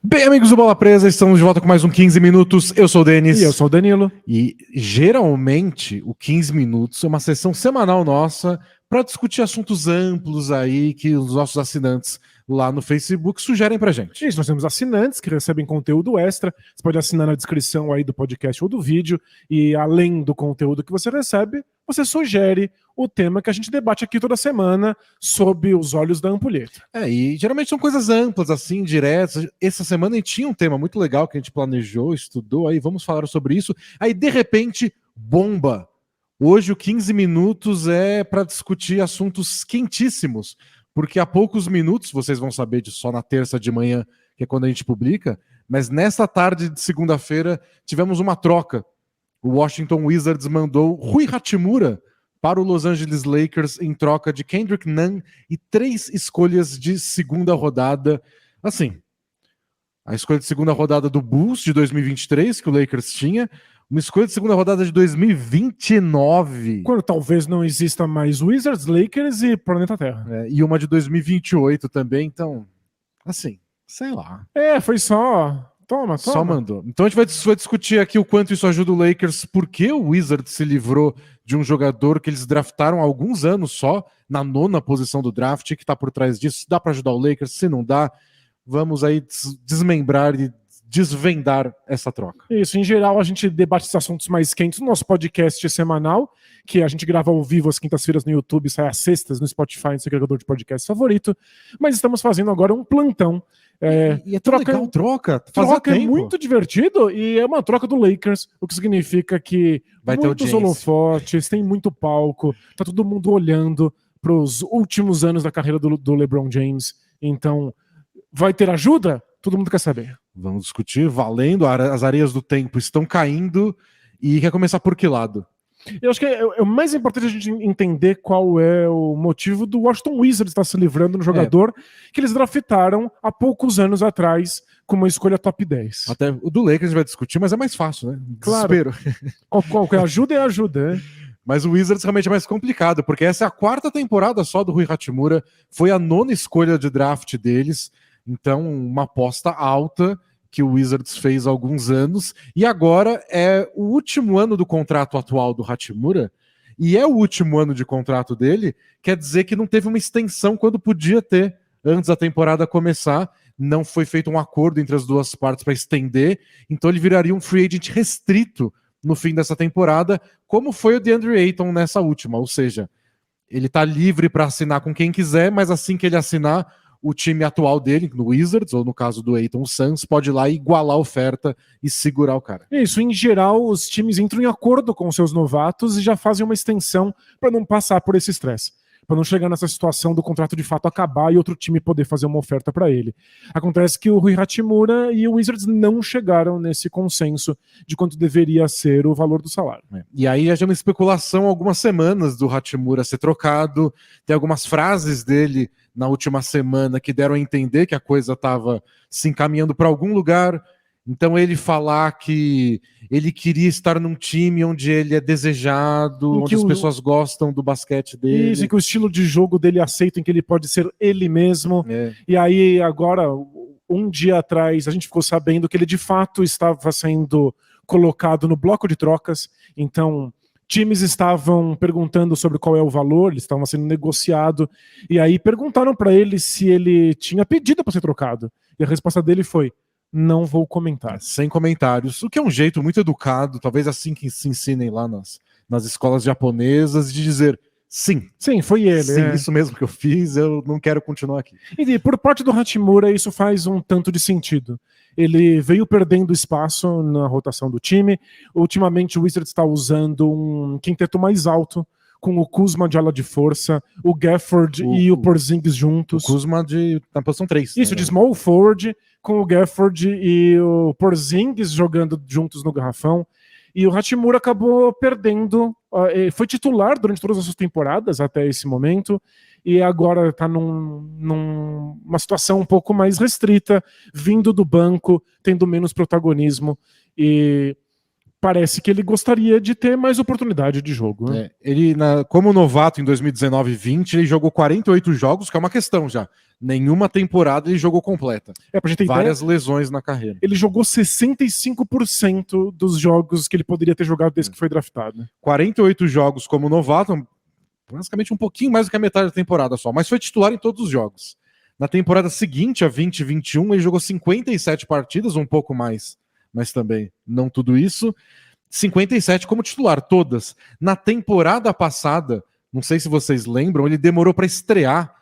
Bem, amigos do Bola Presa, estamos de volta com mais um 15 minutos. Eu sou o Denis. E eu sou o Danilo. E geralmente o 15 minutos é uma sessão semanal nossa para discutir assuntos amplos aí que os nossos assinantes lá no Facebook sugerem pra gente. Isso, nós temos assinantes que recebem conteúdo extra. Você pode assinar na descrição aí do podcast ou do vídeo. E além do conteúdo que você recebe, você sugere o tema que a gente debate aqui toda semana sob os olhos da ampulheta. E geralmente são coisas amplas, assim, diretas. Essa semana a gente tinha um tema muito legal que a gente planejou, estudou, aí vamos falar sobre isso. Aí, de repente, bomba! Hoje o 15 minutos é para discutir assuntos quentíssimos, porque há poucos minutos, vocês vão saber disso só na terça de manhã, que é quando a gente publica, mas nesta tarde de segunda-feira tivemos uma troca. O Washington Wizards mandou Rui Hachimura para o Los Angeles Lakers em troca de Kendrick Nunn e 3 escolhas de segunda rodada. Assim, a escolha de segunda rodada do Bulls de 2023, que o Lakers tinha, uma escolha de segunda rodada de 2029. Quando talvez não exista mais Wizards, Lakers e Planeta Terra. E uma de 2028 também, então, assim, sei lá. Foi só... Toma. Só mandou. Então a gente vai discutir aqui o quanto isso ajuda o Lakers, por que o Wizards se livrou de um jogador que eles draftaram há alguns anos só, na 9ª posição do draft, que está por trás disso. Dá para ajudar o Lakers? Se não dá, vamos aí desmembrar e desvendar essa troca. Isso, em geral a gente debate esses assuntos mais quentes no nosso podcast semanal, que a gente grava ao vivo às quintas-feiras no YouTube, sai às sextas no Spotify, no seu agregador de podcast favorito, mas estamos fazendo agora um plantão. E é tão legal, troca é muito divertido e é uma troca do Lakers, o que significa que vai muitos holofotes, tem muito palco, tá todo mundo olhando para os últimos anos da carreira do LeBron James, então vai ter ajuda? Todo mundo quer saber. Vamos discutir, valendo, as areias do tempo estão caindo e quer começar por que lado? Eu acho que é o mais importante a gente entender qual é o motivo do Washington Wizards estar se livrando do jogador que eles draftaram há poucos anos atrás com uma escolha top 10. Até o do Lakers a gente vai discutir, mas é mais fácil, né? Desespero. Claro. Qualquer ajuda é ajuda, né? Mas o Wizards realmente é mais complicado, porque essa é a 4ª temporada só do Rui Hachimura, foi a 9ª escolha de draft deles, então uma aposta alta que o Wizards fez há alguns anos, e agora é o último ano do contrato atual do Hachimura, e é o último ano de contrato dele, quer dizer que não teve uma extensão quando podia ter, antes da temporada começar, não foi feito um acordo entre as duas partes para estender, então ele viraria um free agent restrito no fim dessa temporada, como foi o DeAndre Ayton nessa última, ou seja, ele está livre para assinar com quem quiser, mas assim que ele assinar, o time atual dele, no Wizards, ou no caso do Ayton, o Suns, pode ir lá e igualar a oferta e segurar o cara. Isso, em geral, os times entram em acordo com seus novatos e já fazem uma extensão para não passar por esse estresse, para não chegar nessa situação do contrato de fato acabar e outro time poder fazer uma oferta para ele. Acontece que o Rui Hachimura e o Wizards não chegaram nesse consenso de quanto deveria ser o valor do salário. E aí já é uma especulação há algumas semanas do Hachimura ser trocado, tem algumas frases dele na última semana que deram a entender que a coisa estava se encaminhando para algum lugar. Então ele falar que ele queria estar num time onde ele é desejado, onde as pessoas gostam do basquete dele. Isso, e que o estilo de jogo dele aceita, em que ele pode ser ele mesmo. E aí agora, um dia atrás, a gente ficou sabendo que ele de fato estava sendo colocado no bloco de trocas. Então times estavam perguntando sobre qual é o valor, eles estavam sendo negociado, e aí perguntaram para ele se ele tinha pedido para ser trocado. E a resposta dele foi: não vou comentar. Sem comentários, o que é um jeito muito educado, talvez assim que se ensinem lá nas escolas japonesas, de dizer sim. Sim, foi ele. Sim, isso mesmo que eu fiz, eu não quero continuar aqui. E por parte do Hachimura, isso faz um tanto de sentido. Ele veio perdendo espaço na rotação do time. Ultimamente o Wizards está usando um quinteto mais alto, com o Kuzma de ala de força, o Gafford e o Porzingis juntos. O Kuzma na posição 3. Isso, de small forward, com o Gafford e o Porzingis jogando juntos no garrafão. E o Hachimura acabou perdendo, foi titular durante todas as suas temporadas até esse momento, e agora está numa situação um pouco mais restrita, vindo do banco, tendo menos protagonismo. E parece que ele gostaria de ter mais oportunidade de jogo. Né? Ele, como novato em 2019 e 20, ele jogou 48 jogos, que é uma questão já. Nenhuma temporada ele jogou completa. Pra gente ter várias ideia, lesões na carreira. Ele jogou 65% dos jogos que ele poderia ter jogado desde que foi draftado. Né? 48 jogos como novato, basicamente um pouquinho mais do que a metade da temporada só, mas foi titular em todos os jogos. Na temporada seguinte, a 2021, ele jogou 57 partidas, um pouco mais, mas também não tudo isso. 57 como titular, todas. Na temporada passada, não sei se vocês lembram, ele demorou para estrear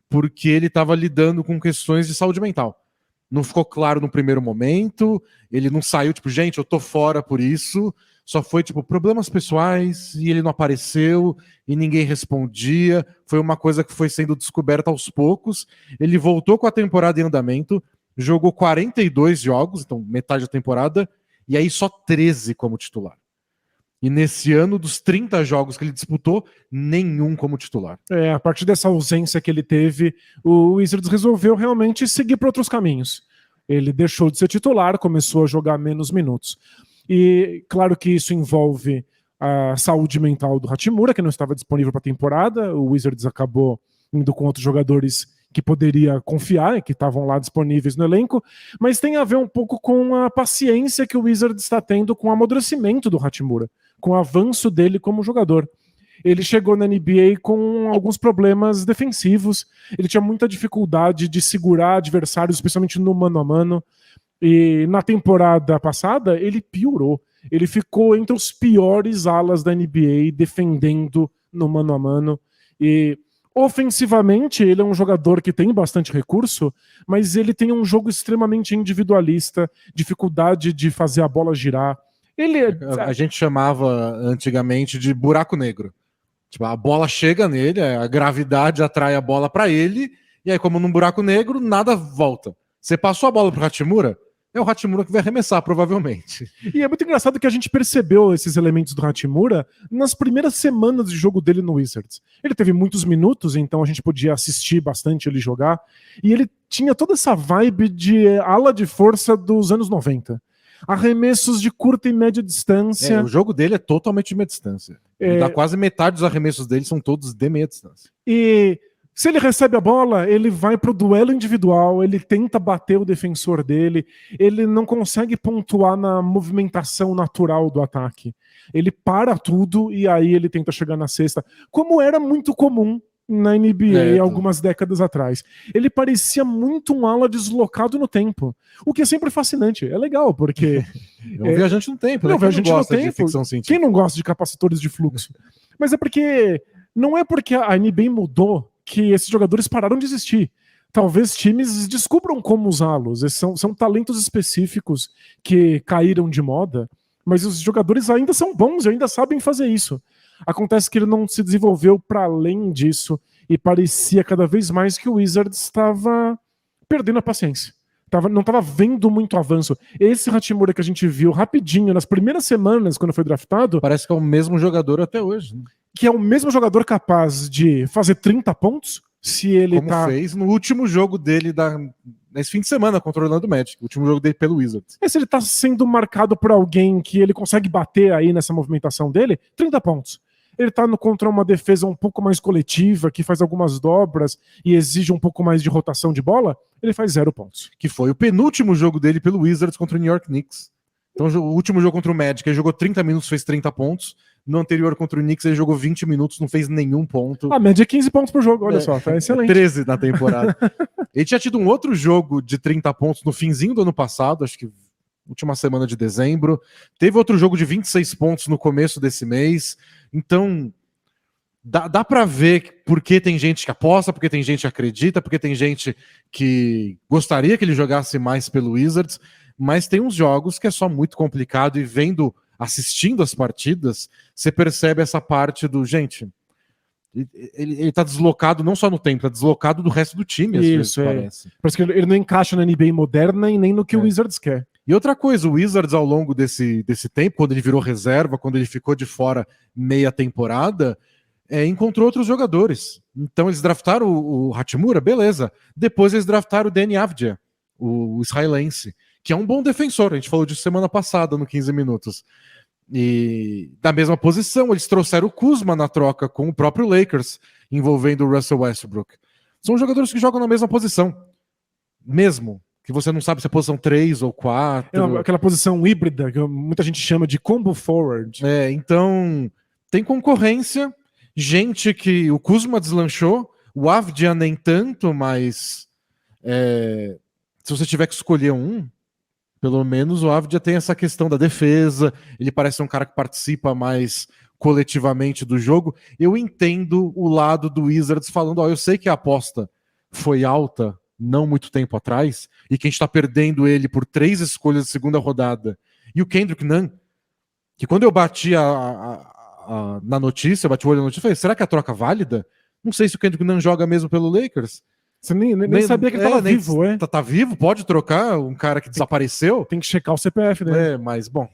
porque ele estava lidando com questões de saúde mental. Não ficou claro no primeiro momento, ele não saiu, tipo, gente, eu tô fora por isso, só foi, tipo, problemas pessoais, e ele não apareceu, e ninguém respondia, foi uma coisa que foi sendo descoberta aos poucos. Ele voltou com a temporada em andamento, jogou 42 jogos, então metade da temporada, e aí só 13 como titular. E nesse ano, dos 30 jogos que ele disputou, nenhum como titular. A partir dessa ausência que ele teve, o Wizards resolveu realmente seguir para outros caminhos. Ele deixou de ser titular, começou a jogar menos minutos. E claro que isso envolve a saúde mental do Hachimura, que não estava disponível para a temporada. O Wizards acabou indo com outros jogadores que poderia confiar, que estavam lá disponíveis no elenco, mas tem a ver um pouco com a paciência que o Wizards está tendo com o amadurecimento do Hachimura, com o avanço dele como jogador. Ele chegou na NBA com alguns problemas defensivos, ele tinha muita dificuldade de segurar adversários, especialmente no mano a mano, e na temporada passada ele piorou. Ele ficou entre os piores alas da NBA defendendo no mano a mano, e ofensivamente ele é um jogador que tem bastante recurso, mas ele tem um jogo extremamente individualista, dificuldade de fazer a bola girar. A gente chamava antigamente de buraco negro. Tipo, a bola chega nele, a gravidade atrai a bola para ele, e aí, como num buraco negro, nada volta. Você passou a bola pro Hachimura, é o Hachimura que vai arremessar, provavelmente. E é muito engraçado que a gente percebeu esses elementos do Hachimura nas primeiras semanas de jogo dele no Wizards. Ele teve muitos minutos, então a gente podia assistir bastante ele jogar, e ele tinha toda essa vibe de ala de força dos anos 90. Arremessos de curta e média distância. O jogo dele é totalmente de meia distância. Quase metade dos arremessos dele são todos de meia distância. E se ele recebe a bola, ele vai pro duelo individual, ele tenta bater o defensor dele, ele não consegue pontuar na movimentação natural do ataque. Ele para tudo e aí ele tenta chegar na cesta, como era muito comum na NBA algumas décadas atrás. Ele parecia muito um ala deslocado no tempo, o que é sempre fascinante. É legal, porque... É um viajante no tempo, né? Viajante no tempo. Quem não gosta de capacitores de fluxo? Mas é porque... Não é porque a NBA mudou que esses jogadores pararam de existir. Talvez times descubram como usá-los. São talentos específicos que caíram de moda, mas os jogadores ainda são bons e ainda sabem fazer isso. Acontece que ele não se desenvolveu para além disso e parecia cada vez mais que o Wizards estava perdendo a paciência. Não estava vendo muito avanço. Esse Hachimura que a gente viu rapidinho nas primeiras semanas quando foi draftado... Parece que é o mesmo jogador até hoje. Né? Que é o mesmo jogador capaz de fazer 30 pontos se ele como fez no último jogo dele nesse fim de semana contra o Orlando Magic, o último jogo dele pelo Wizards. Se ele tá sendo marcado por alguém que ele consegue bater aí nessa movimentação dele, 30 pontos. Ele tá contra uma defesa um pouco mais coletiva, que faz algumas dobras e exige um pouco mais de rotação de bola, ele faz 0 pontos. Que foi o penúltimo jogo dele pelo Wizards contra o New York Knicks. Então o último jogo contra o Magic, ele jogou 30 minutos, fez 30 pontos. No anterior contra o Knicks ele jogou 20 minutos, não fez nenhum ponto. A média é 15 pontos por jogo, olha só, tá excelente. 13 na temporada. Ele tinha tido um outro jogo de 30 pontos no finzinho do ano passado, acho que última semana de dezembro. Teve outro jogo de 26 pontos no começo desse mês. Então, dá pra ver porque tem gente que aposta, porque tem gente que acredita, porque tem gente que gostaria que ele jogasse mais pelo Wizards, mas tem uns jogos que é só muito complicado e assistindo as partidas, você percebe essa parte do, gente, ele tá deslocado não só no tempo, tá deslocado do resto do time, às vezes, parece. Parece que ele não encaixa na NBA moderna e nem no que o Wizards quer. E outra coisa, o Wizards ao longo desse tempo, quando ele virou reserva, quando ele ficou de fora meia temporada, encontrou outros jogadores. Então eles draftaram o Hachimura, beleza. Depois eles draftaram o Deni Avdija, o israelense, que é um bom defensor. A gente falou disso semana passada no 15 Minutos. E da mesma posição, eles trouxeram o Kuzma na troca com o próprio Lakers, envolvendo o Russell Westbrook. São jogadores que jogam na mesma posição. Mesmo. Que você não sabe se é posição 3 ou 4. Aquela posição híbrida, que muita gente chama de combo forward. Então tem concorrência. Gente que o Kuzma deslanchou, o Avdija nem tanto, mas se você tiver que escolher um, pelo menos o Avdija tem essa questão da defesa, ele parece um cara que participa mais coletivamente do jogo. Eu entendo o lado do Wizards falando, eu sei que a aposta foi alta não muito tempo atrás, e que a gente tá perdendo ele por 3 escolhas de segunda rodada. E o Kendrick Nunn, que quando eu bati na notícia, eu bati o olho na notícia, falei, será que a troca é válida? Não sei se o Kendrick Nunn joga mesmo pelo Lakers. Você nem sabia que ele tava vivo, Tá vivo? Pode trocar um cara que desapareceu? Tem que checar o CPF dele. Mas, bom,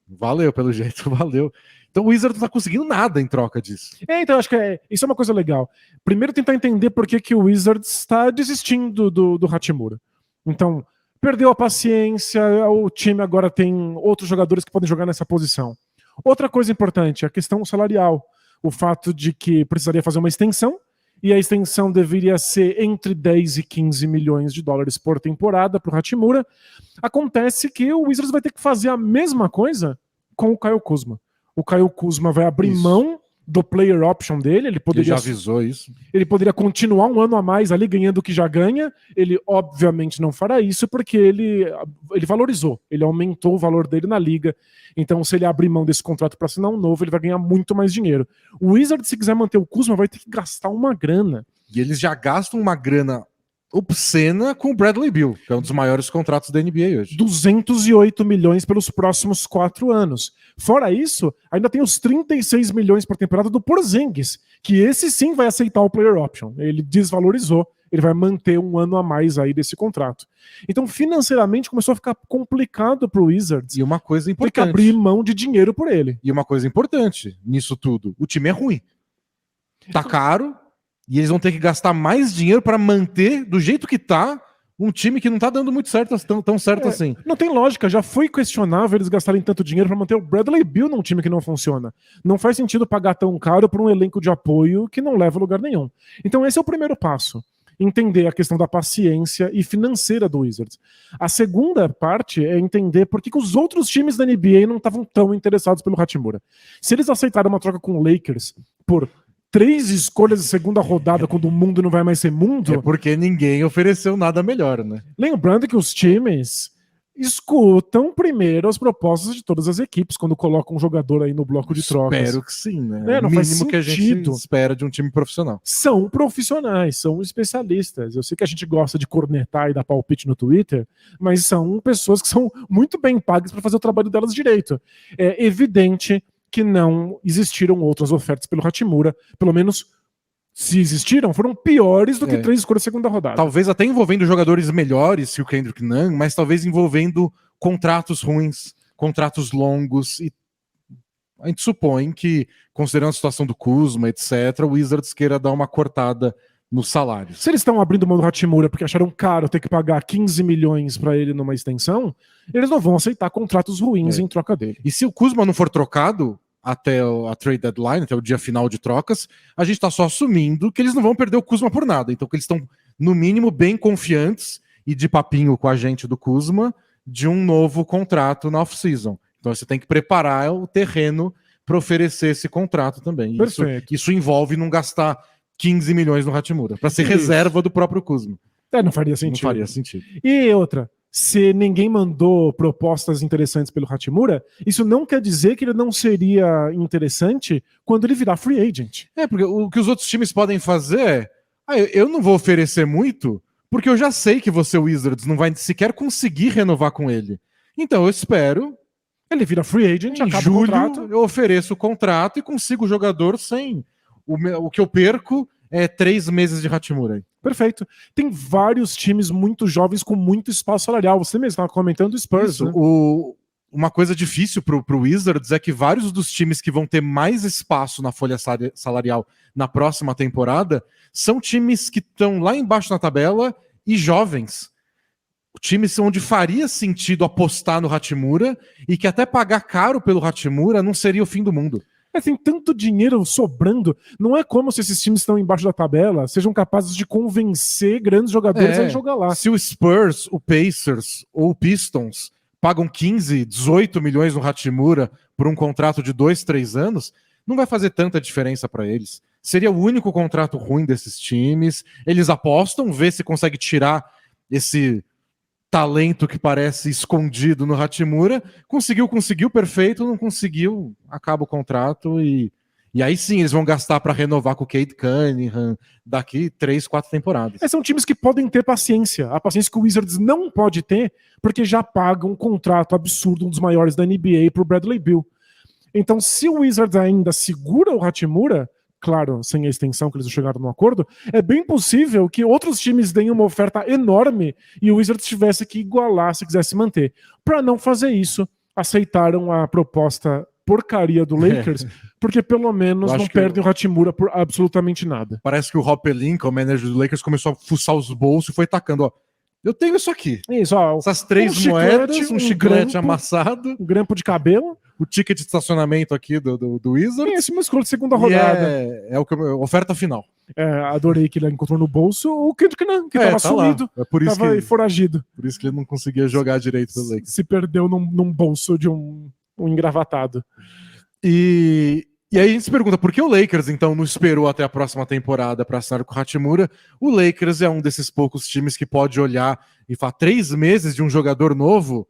valeu pelo jeito, valeu. Então o Wizards não tá conseguindo nada em troca disso. Então acho que isso é uma coisa legal. Primeiro tentar entender por que o Wizards está desistindo do Hachimura. Então, perdeu a paciência, o time agora tem outros jogadores que podem jogar nessa posição. Outra coisa importante, a questão salarial. O fato de que precisaria fazer uma extensão, e a extensão deveria ser entre 10 e 15 milhões de dólares por temporada para o Hachimura. Acontece que o Wizards vai ter que fazer a mesma coisa com o Kyle Kuzma. O Kyle Kuzma vai abrir mão do player option dele. Ele já avisou isso. Ele poderia continuar um ano a mais ali ganhando o que já ganha. Ele obviamente não fará isso porque ele valorizou. Ele aumentou o valor dele na liga. Então se ele abrir mão desse contrato para assinar um novo, ele vai ganhar muito mais dinheiro. O Wizards, se quiser manter o Kuzma, vai ter que gastar uma grana. E eles já gastam uma grana obscena com o Bradley Beal, que é um dos maiores contratos da NBA hoje. 208 milhões pelos próximos 4 anos. Fora isso, ainda tem os 36 milhões por temporada do Porzingis, que esse sim vai aceitar o player option. Ele desvalorizou, ele vai manter um ano a mais aí desse contrato. Então, financeiramente, começou a ficar complicado pro Wizards. E uma coisa importante. Tem que abrir mão de dinheiro por ele. E uma coisa importante nisso tudo, o time é ruim. Tá caro, e eles vão ter que gastar mais dinheiro para manter do jeito que tá um time que não tá dando muito certo, tão certo assim. Não tem lógica, já foi questionável eles gastarem tanto dinheiro para manter o Bradley Beal num time que não funciona. Não faz sentido pagar tão caro por um elenco de apoio que não leva a lugar nenhum. Então esse é o primeiro passo. Entender a questão da paciência e financeira do Wizards. A segunda parte é entender por que os outros times da NBA não estavam tão interessados pelo Hachimura. Se eles aceitaram uma troca com o Lakers por 3 escolhas de segunda rodada quando o mundo não vai mais ser mundo... É porque ninguém ofereceu nada melhor, né? Lembrando que os times escutam primeiro as propostas de todas as equipes quando colocam um jogador aí no bloco de trocas. Espero que sim, né? Não o faz mínimo que a gente sentido. espera de um time profissional. São profissionais, são especialistas. Eu sei que a gente gosta de cornetar e dar palpite no Twitter, mas são pessoas que são muito bem pagas para fazer o trabalho delas direito. É evidente que não existiram outras ofertas pelo Hachimura, pelo menos se existiram, foram piores do que 3 escolhas de segunda rodada. Talvez até envolvendo jogadores melhores que o Kendrick Nunn, mas talvez envolvendo contratos ruins, contratos longos, e a gente supõe que, considerando a situação do Kuzma, etc., o Wizards queira dar uma cortada nos salários. Se eles estão abrindo mão do Hachimura porque acharam caro ter que pagar 15 milhões para ele numa extensão, eles não vão aceitar contratos ruins em troca dele. E se o Kuzma não for trocado até a trade deadline, até o dia final de trocas, a gente está só assumindo que eles não vão perder o Kuzma por nada. Então que eles estão, no mínimo, bem confiantes e de papinho com a gente do Kuzma de um novo contrato na off-season. Então você tem que preparar o terreno para oferecer esse contrato também. Isso envolve não gastar 15 milhões no Hachimura, para ser reserva do próprio Kuzma. Não faria sentido. Não faria sentido. E outra, se ninguém mandou propostas interessantes pelo Hachimura, isso não quer dizer que ele não seria interessante quando ele virar free agent. Porque o que os outros times podem fazer é eu não vou oferecer muito, porque eu já sei que você, Wizards, não vai sequer conseguir renovar com ele. Então eu espero... Ele vira free agent, em julho, o contrato. Eu ofereço o contrato e consigo o jogador sem... O que eu perco é 3 meses de Hachimura. Perfeito. Tem vários times muito jovens com muito espaço salarial. Você mesmo estava comentando o Spurs. Isso, né? Uma coisa difícil pro Wizards é que vários dos times que vão ter mais espaço na folha salarial na próxima temporada são times que estão lá embaixo na tabela e jovens. times onde faria sentido apostar no Hachimura e que até pagar caro pelo Hachimura não seria o fim do mundo. Tem tanto dinheiro sobrando, não é como se esses times que estão embaixo da tabela sejam capazes de convencer grandes jogadores a jogar lá. Se o Spurs, o Pacers ou o Pistons pagam 15, 18 milhões no Hachimura por um contrato de 2, 3 anos, não vai fazer tanta diferença para eles. Seria o único contrato ruim desses times. Eles apostam, vê se consegue tirar esse talento que parece escondido no Hachimura. Conseguiu, perfeito. Não conseguiu, acaba o contrato e aí sim eles vão gastar para renovar com o Cade Cunningham daqui 3, 4 temporadas. São times que podem ter paciência. A paciência que o Wizards não pode ter, porque já paga um contrato absurdo, um dos maiores da NBA, para o Bradley Beal. Então, se o Wizards ainda segura o Hachimura, claro, sem a extensão que eles chegaram no acordo, é bem possível que outros times deem uma oferta enorme e o Wizards tivesse que igualar se quisesse manter. Para não fazer isso, aceitaram a proposta porcaria do Lakers, porque pelo menos não perdem o Hachimura por absolutamente nada. Parece que o Rob Pelinka, o manager do Lakers, começou a fuçar os bolsos e foi tacando, ó. Eu tenho isso aqui. Isso, ó, essas 3 moedas, um chiclete amassado, um grampo de cabelo, o ticket de estacionamento aqui do Wizards. Esse uma escolha de segunda rodada. É o que oferta final. Adorei que ele encontrou no bolso o Kendrick Nunn, que tava sumido, tava foragido. Por isso que ele não conseguia jogar direito pelo Lakers. Se perdeu num bolso de um engravatado. E aí a gente se pergunta, por que o Lakers então não esperou até a próxima temporada para assinar com o Hachimura? O Lakers é um desses poucos times que pode olhar e falar 3 meses de um jogador novo.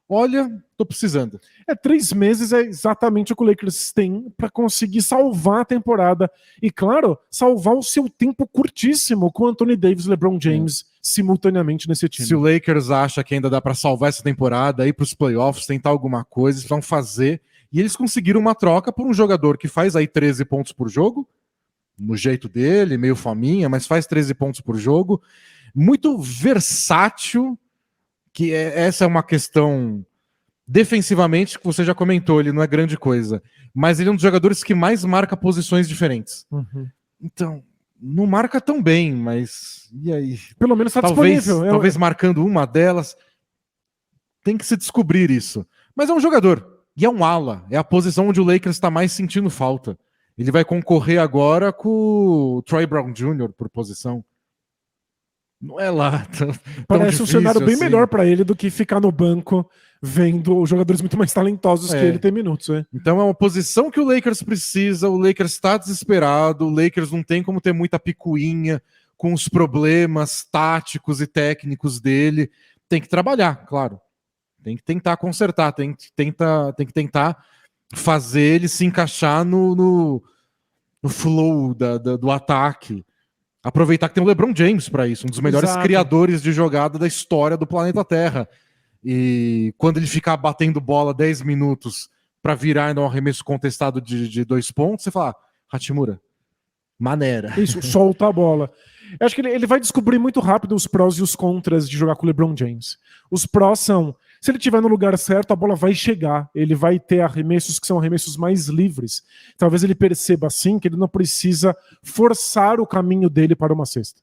Olha, tô precisando. 3 meses é exatamente o que o Lakers tem para conseguir salvar a temporada. E, claro, salvar o seu tempo curtíssimo com Anthony Davis e LeBron James simultaneamente nesse time. Se o Lakers acha que ainda dá para salvar essa temporada, ir para os playoffs, tentar alguma coisa, eles vão fazer. E eles conseguiram uma troca por um jogador que faz aí 13 pontos por jogo, no jeito dele, meio faminha, mas faz 13 pontos por jogo. Muito versátil, que essa é uma questão defensivamente que você já comentou, ele não é grande coisa, mas ele é um dos jogadores que mais marca posições diferentes. Então, não marca tão bem, mas e aí? Pelo menos está disponível. Talvez marcando uma delas. Tem que se descobrir isso. Mas é um jogador. E é um ala. É a posição onde o Lakers está mais sentindo falta. Ele vai concorrer agora com o Troy Brown Jr. por posição. Não é lá. Parece um cenário bem melhor para ele do que ficar no banco vendo jogadores muito mais talentosos que ele ter minutos. Então é uma posição que o Lakers precisa. O Lakers está desesperado. O Lakers não tem como ter muita picuinha com os problemas táticos e técnicos dele. Tem que trabalhar, claro. Tem que tentar consertar, tem que tentar fazer ele se encaixar no flow do ataque. Aproveitar que tem o LeBron James para isso, um dos melhores criadores de jogada da história do planeta Terra. E quando ele ficar batendo bola 10 minutos para virar em um arremesso contestado de 2 pontos, você fala, Hachimura, maneira. Isso, solta a bola. Eu acho que ele vai descobrir muito rápido os prós e os contras de jogar com o LeBron James. Os prós são, se ele estiver no lugar certo, a bola vai chegar. Ele vai ter arremessos que são arremessos mais livres. Talvez ele perceba assim que ele não precisa forçar o caminho dele para uma cesta.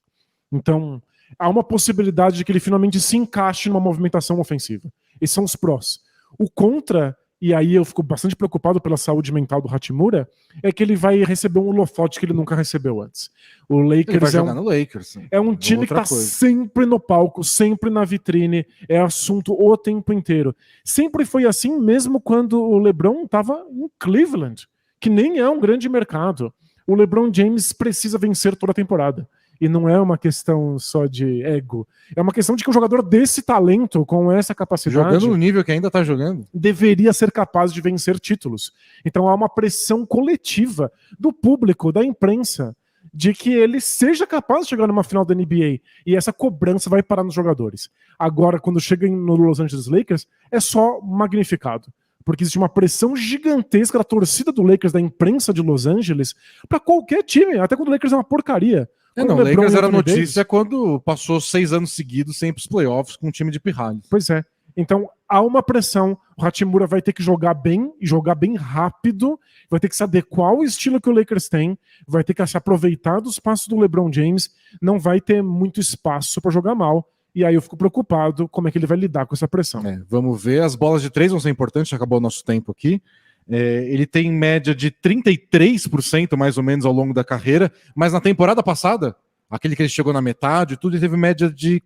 Então, há uma possibilidade de que ele finalmente se encaixe numa movimentação ofensiva. Esses são os prós. O contra, e aí eu fico bastante preocupado pela saúde mental do Hachimura, é que ele vai receber um holofote que ele nunca recebeu antes. O Lakers ele vai jogar no Lakers. É um time que está sempre no palco, sempre na vitrine, é assunto o tempo inteiro. Sempre foi assim, mesmo quando o LeBron estava em Cleveland, que nem é um grande mercado. O LeBron James precisa vencer toda a temporada. E não é uma questão só de ego. É uma questão de que um jogador desse talento, com essa capacidade... Jogando no nível que ainda está jogando. Deveria ser capaz de vencer títulos. Então há uma pressão coletiva do público, da imprensa, de que ele seja capaz de chegar numa final da NBA. E essa cobrança vai parar nos jogadores. Agora, quando chega no Los Angeles Lakers, é só magnificado. Porque existe uma pressão gigantesca da torcida do Lakers, da imprensa de Los Angeles, para qualquer time, até quando o Lakers é uma porcaria. O Lakers era notícia quando passou 6 anos seguidos sem ir pros playoffs com um time de pirralhos. Pois é. Então há uma pressão. O Hachimura vai ter que jogar bem e jogar bem rápido. Vai ter que se adequar ao estilo que o Lakers tem. Vai ter que se aproveitar dos passos do LeBron James. Não vai ter muito espaço para jogar mal. E aí eu fico preocupado como é que ele vai lidar com essa pressão. Vamos ver. As bolas de 3 vão ser importantes, acabou o nosso tempo aqui. Ele tem média de 33% mais ou menos ao longo da carreira, mas na temporada passada, aquele que ele chegou na metade, tudo, ele teve média de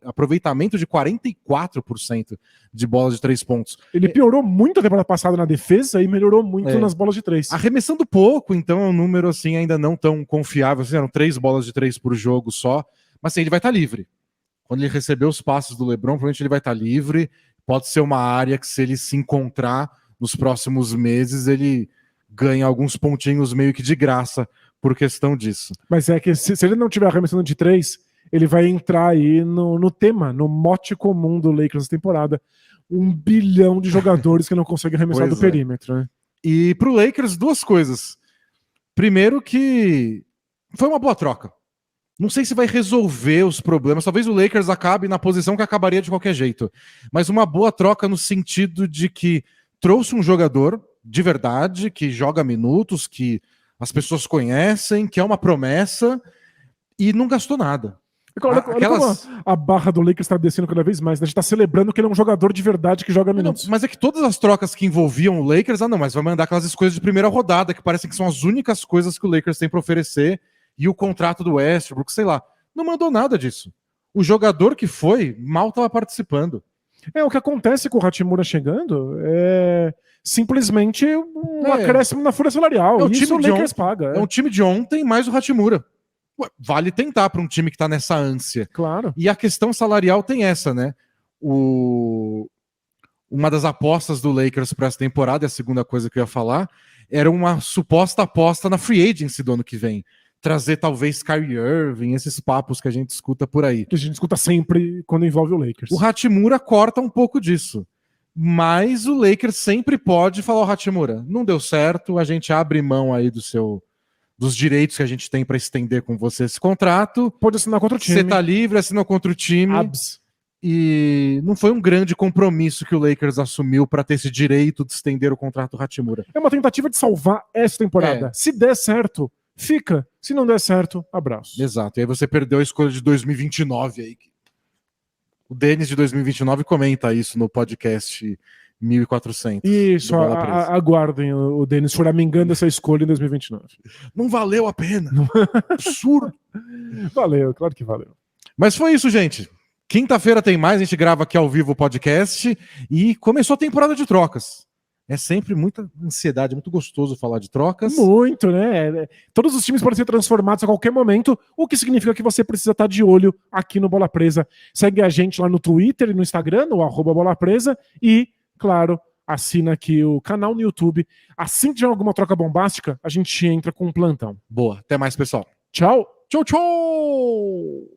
aproveitamento de 44% de bolas de 3 pontos. Ele piorou muito a temporada passada na defesa e melhorou muito nas bolas de 3. Arremessando pouco, então é um número assim ainda não tão confiável. Assim, eram 3 bolas de 3 por jogo só, mas assim, ele vai estar livre. Quando ele receber os passes do LeBron, provavelmente ele vai estar livre. Pode ser uma área que, se ele se encontrar nos próximos meses, ele ganha alguns pontinhos meio que de graça por questão disso. Mas é que se ele não tiver arremessando de 3, ele vai entrar aí no tema, no mote comum do Lakers nessa temporada. 1 bilhão de jogadores que não conseguem arremessar do perímetro. Né? E pro Lakers, 2 coisas. Primeiro que foi uma boa troca. Não sei se vai resolver os problemas. Talvez o Lakers acabe na posição que acabaria de qualquer jeito. Mas uma boa troca no sentido de que trouxe um jogador de verdade, que joga minutos, que as pessoas conhecem, que é uma promessa, e não gastou nada. Olha como a barra do Lakers está descendo cada vez mais. A gente está celebrando que ele é um jogador de verdade que joga minutos. Mas é que todas as trocas que envolviam o Lakers, mas vai mandar aquelas escolhas de primeira rodada, que parecem que são as únicas coisas que o Lakers tem para oferecer, e o contrato do Westbrook, sei lá. Não mandou nada disso. O jogador que foi, mal estava participando. O que acontece com o Hachimura chegando é simplesmente um acréscimo na folha salarial. Isso o Lakers paga. É um time de ontem mais o Hachimura. Vale tentar para um time que está nessa ânsia. Claro. E a questão salarial tem essa, né? Uma das apostas do Lakers para essa temporada, e a segunda coisa que eu ia falar, era uma suposta aposta na free agency do ano que vem. Trazer talvez Kyrie Irving, esses papos que a gente escuta por aí. Que a gente escuta sempre quando envolve o Lakers. O Hachimura corta um pouco disso. Mas o Lakers sempre pode falar ao Hachimura, não deu certo, a gente abre mão aí dos direitos que a gente tem para estender com você esse contrato. Pode assinar contra o time. Você tá livre, assina contra o time. E não foi um grande compromisso que o Lakers assumiu para ter esse direito de estender o contrato do Hachimura. É uma tentativa de salvar essa temporada. Se der certo, fica. Se não der certo, abraço. Exato. E aí você perdeu a escolha de 2029 aí. O Denis de 2029 comenta isso no podcast 1400. Isso, aguardem o Denis choramingando essa escolha em 2029. Não valeu a pena. Absurdo. Valeu, claro que valeu. Mas foi isso, gente. Quinta-feira tem mais, a gente grava aqui ao vivo o podcast e começou a temporada de trocas. É sempre muita ansiedade, muito gostoso falar de trocas. Muito, né? Todos os times podem ser transformados a qualquer momento, o que significa que você precisa estar de olho aqui no Bola Presa. Segue a gente lá no Twitter e no Instagram, no @BolaPresa, e, claro, assina aqui o canal no YouTube. Assim que tiver alguma troca bombástica, a gente entra com um plantão. Boa, até mais, pessoal. Tchau! Tchau, tchau!